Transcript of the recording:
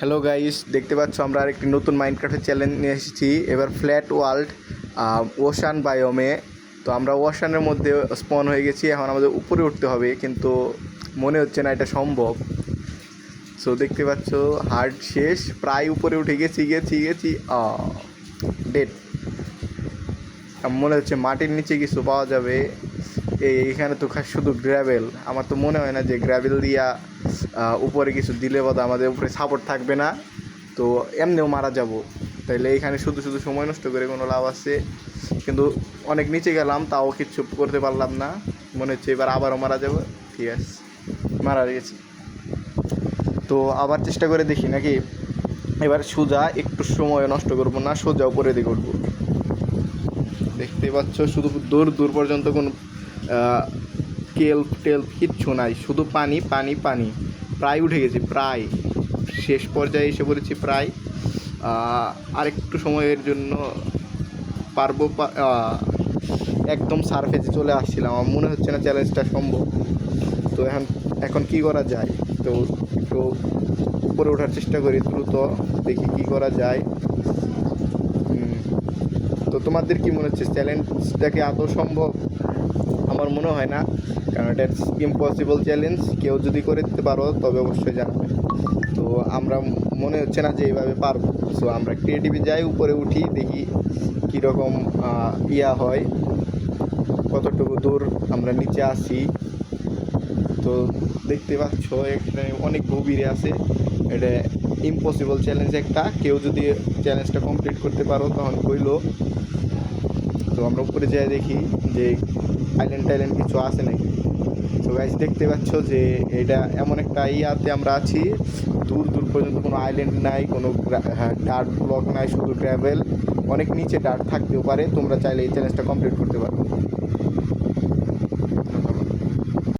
Hello guys, দেখতে পাচ্ছ আমরা আরেকটি নতুন মাইনক্রাফটের চ্যালেঞ্জ নিয়ে এসেছি। এবার ফ্ল্যাট ওয়ার্ল্ড ওশান বায়োমে। তো আমরা ওশানের মধ্যে স্পন হয়ে গেছি, এখন আমাদের উপরে উঠতে হবে, কিন্তু মনে হচ্ছে না এটা সম্ভব। সো দেখতে পাচ্ছ হার্ড শেষ, প্রায় উপরে উঠে গেছি ডেট। মনে হচ্ছে মাটির নিচে কিছু পাওয়া যাবে। এইখানে তো শুধু গ্র্যাভেল। আমার তো মনে হয় না যে গ্র্যাভেল দিয়া উপরে কিছু দিলে বোধহয় আমাদের উপরে সাপোর্ট থাকবে না, তো এমনিও মারা যাব। তাইলে এইখানে শুধু শুধু সময় নষ্ট করে কোনো লাভ আছে? কিন্তু অনেক নিচে গেলাম, তাও কিচ্ছু করতে পারলাম না। মনে হচ্ছে এবার আবারও মারা যাব। ঠিক আছে, মারা গেছি। তো আবার চেষ্টা করে দেখি নাকি। এবার সোজা, একটু সময় নষ্ট করবো না, সোজা উপরে দিয়ে করবো। দেখতে পাচ্ছ শুধু দূর দূর পর্যন্ত কোনো টেল কিচ্ছু নাই, শুধু পানি পানি পানি। প্রায় উঠে গেছি, প্রায় শেষ পর্যায়ে এসে পড়েছি প্রায়। আরেকটু সময়ের জন্য পারবো। একদম সারফেসে চলে আসছিলাম, আমার মনে হচ্ছে না চ্যালেঞ্জটা সম্ভব। তো এখন কি করা যায়? তো একটু উপরে ওঠার চেষ্টা করি দ্রুত, দেখি কি করা যায়। তো তোমাদের কি মনে হচ্ছে চ্যালেঞ্জটা কি আদৌ সম্ভব? আমার মনে হয় না, কারণ এটা ইম্পসিবল চ্যালেঞ্জ। কেউ যদি করে দিতে পারো তবে অবশ্যই জানাবে। তো আমরা মনে হচ্ছে না যে এইভাবে পারবো। সো আমরা ক্রিয়েটিভে যাই, উপরে উঠি, দেখি কীরকম হয়, কতটুকু দূর আমরা নিচে আসি। তো দেখতে পাচ্ছ এখানে অনেক গভীরে আছে। এটা ইম্পসিবল চ্যালেঞ্জ একটা। কেউ যদি চ্যালেঞ্জটা কমপ্লিট করতে পারো তখন কইলো। তো আমরা উপরে যাই, দেখি যে আইল্যান্ড কিছু আছে নাকি। তো গাইস দেখতে পাচ্ছ যে এটা এমন একটা ইয়াতে আমরা আছি, দূর দূর পর্যন্ত কোনো আইল্যান্ড নাই, কোনো ডার্ট ব্লক নাই, শুধু গ্র্যাভেল। অনেক নিচে ডার্ট থাকতেও পারে, তোমরা চাইলে এই চ্যালেঞ্জটা কমপ্লিট করতে পারো।